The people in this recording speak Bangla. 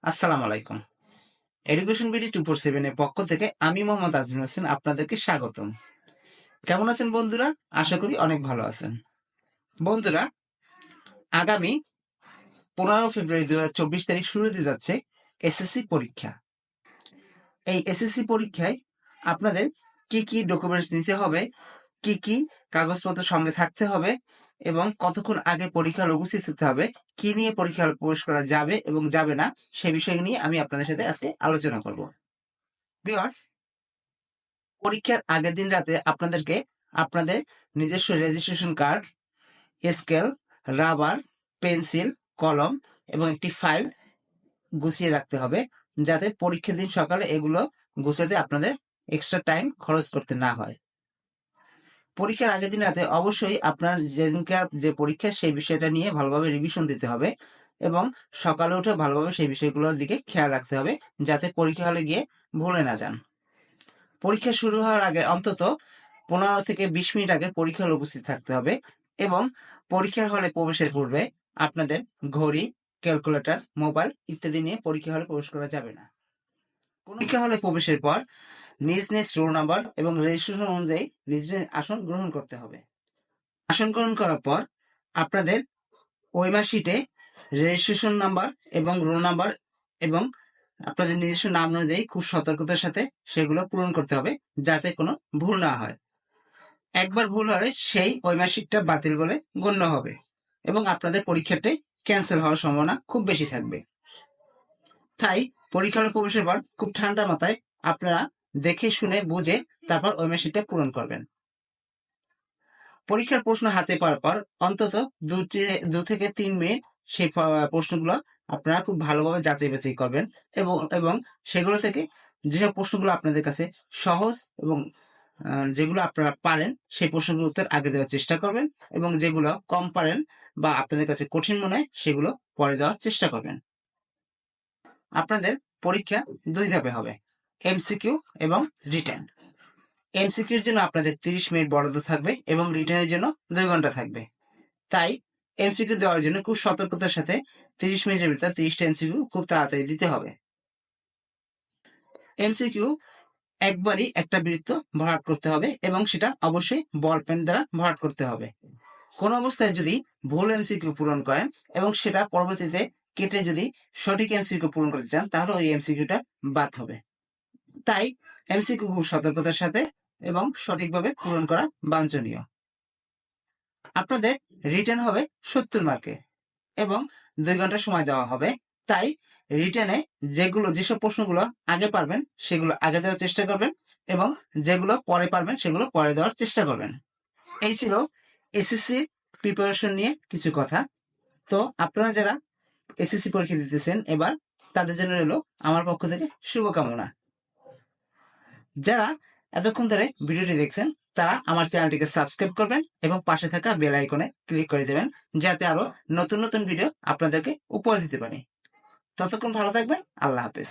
আসসালামু আলাইকুম। এডুকেশন বিডি 247 এর পক্ষ থেকে আমি মোহাম্মদ আজমির হোসেন আপনাদেরকে স্বাগতম। কেমন আছেন বন্ধুরা? আশা করি অনেক ভালো আছেন। বন্ধুরা, আগামী 15 ফেব্রুয়ারি 2024 তারিখ শুরু হতে যাচ্ছে এসএসসি পরীক্ষা। এই এসএসসি পরীক্ষায় আপনাদের কি কি ডকুমেন্টস নিতে হবে, কি কি কাগজপত্র সঙ্গে থাকতে হবে এবং কতক্ষণ আগে পরীক্ষা হলে উপস্থিত হতে হবে, কি নিয়ে পরীক্ষা হলে প্রবেশ করা যাবে এবং যাবে না সে বিষয় নিয়ে আমি আপনাদের সাথে আজকে আলোচনা করব। ভিউয়ার্স, পরীক্ষার আগের দিন রাতে আপনাদেরকে আপনাদের নিজস্ব registration card, scale, rubber, pencil, কলম এবং একটি ফাইল গুছিয়ে রাখতে হবে, যাতে পরীক্ষার দিন সকালে এগুলো গুছাতে আপনাদের এক্সট্রা টাইম খরচ করতে না হয়। পরীক্ষার আগের দিন রাতে অবশ্যই আপনার যেদিনকার যে পরীক্ষা সেই বিষয়টা নিয়ে ভালোভাবে রিভিশন দিতে হবে এবং সকালে উঠে ভালোভাবে সেই বিষয়গুলোর দিকে খেয়াল রাখতে হবে, যাতে পরীক্ষা হলে গিয়ে ভুলে না যান। পরীক্ষা শুরু হওয়ার আগে অন্তত 15 থেকে 20 মিনিট আগে পরীক্ষা হলে উপস্থিত থাকতে হবে এবং পরীক্ষার হলে প্রবেশের পূর্বে আপনাদের ঘড়ি, ক্যালকুলেটর, মোবাইল ইত্যাদি নিয়ে পরীক্ষা হলে প্রবেশ করা যাবে না। পরীক্ষা হলে প্রবেশের পর নিজ নিজ রোল নাম্বার এবং রেজিস্ট্রেশন অনুযায়ী নিজ নিজ আসন গ্রহণ করতে হবে। আসন গ্রহণ করার পর আপনাদের ওয়েমার শিটে রেজিস্ট্রেশন নাম্বার এবং রোল নাম্বার এবং আপনাদের নিজস্ব নাম অনুযায়ী খুব সতর্কতার সাথে সেগুলো পূরণ করতে হবে, যাতে কোনো ভুল না হয়। একবার ভুল হলে সেই ওয়েমার শিটটা বাতিল বলে গণ্য হবে এবং আপনাদের পরীক্ষাটাই ক্যান্সেল হওয়ার সম্ভাবনা খুব বেশি থাকবে। তাই পরীক্ষা হলে প্রবেশের পর খুব ঠান্ডা মাথায় আপনারা দেখে শুনে বুঝে তারপর ওয়েমার শিটটা পূরণ করবেন। পরীক্ষার প্রশ্ন হাতে পাওয়ার পর অন্তত 2 থেকে 3 মিনিট সেই প্রশ্নগুলো আপনারা খুব ভালোভাবে যাচাই বাছাই করবেন এবং সেগুলো থেকে যেসব প্রশ্নগুলো আপনাদের কাছে সহজ এবং যেগুলো আপনারা পারেন সেই প্রশ্নগুলোর উত্তর আগে দেওয়ার চেষ্টা করবেন এবং যেগুলো কম পারেন বা আপনাদের কাছে কঠিন মনে হয় সেগুলো পরে দেওয়ার চেষ্টা করবেন। আপনাদের পরীক্ষা 2 ধাপে হবে, এমসিকিউ এবং রিটেন। এমসিকিউর জন্য আপনাদের 30 মিনিট বরাদ্দ থাকবে এবং রিটেনের জন্য 2 ঘন্টা থাকবে। তাই এমসিকিউ দেওয়ার জন্য খুব সতর্কতার সাথে 30 মিনিটের ভিতরে 30টা এমসিকিউ খুব তাড়াতাড়ি দিতে হবে। এমসিকিউ একবারই একটা বৃত্ত ভরাট করতে হবে এবং সেটা অবশ্যই বল পেন দ্বারা ভরাট করতে হবে। কোন অবস্থায় যদি ভুল এমসিকিউ পূরণ করেন এবং সেটা পরবর্তীতে কেটে যদি সঠিক এমসিকিউ পূরণ করতে চান, তাহলে ওই এমসিকিউটা বাদ হবে। তাই এমসিকিউ খুব সতর্কতার সাথে এবং সঠিকভাবে পূরণ করা বাঞ্ছনীয়। আপনাদের রিটেন হবে 70 মার্কে এবং 2 ঘন্টা সময় দেওয়া হবে। তাই রিটেনে যেসব প্রশ্নগুলো আগে পারবেন সেগুলো আগে দেওয়ার চেষ্টা করবেন এবং যেগুলো পরে পারবেন সেগুলো পরে দেওয়ার চেষ্টা করবেন। এই ছিল এসএসসি প্রিপারেশন নিয়ে কিছু কথা। তো আপনারা যারা এসএসসি পরীক্ষা দিতেছেন এবার, তাদের জন্য রইল আমার পক্ষ থেকে শুভকামনা। যারা এতক্ষণ ধরে ভিডিওটি দেখছেন তারা আমার চ্যানেলটিকে সাবস্ক্রাইব করবেন এবং পাশে থাকা বেল আইকনে ক্লিক করে দেবেন, যাতে আরো নতুন নতুন ভিডিও আপনাদেরকে উপহার দিতে পারি। ততক্ষণ ভালো থাকবেন। আল্লাহ হাফেজ।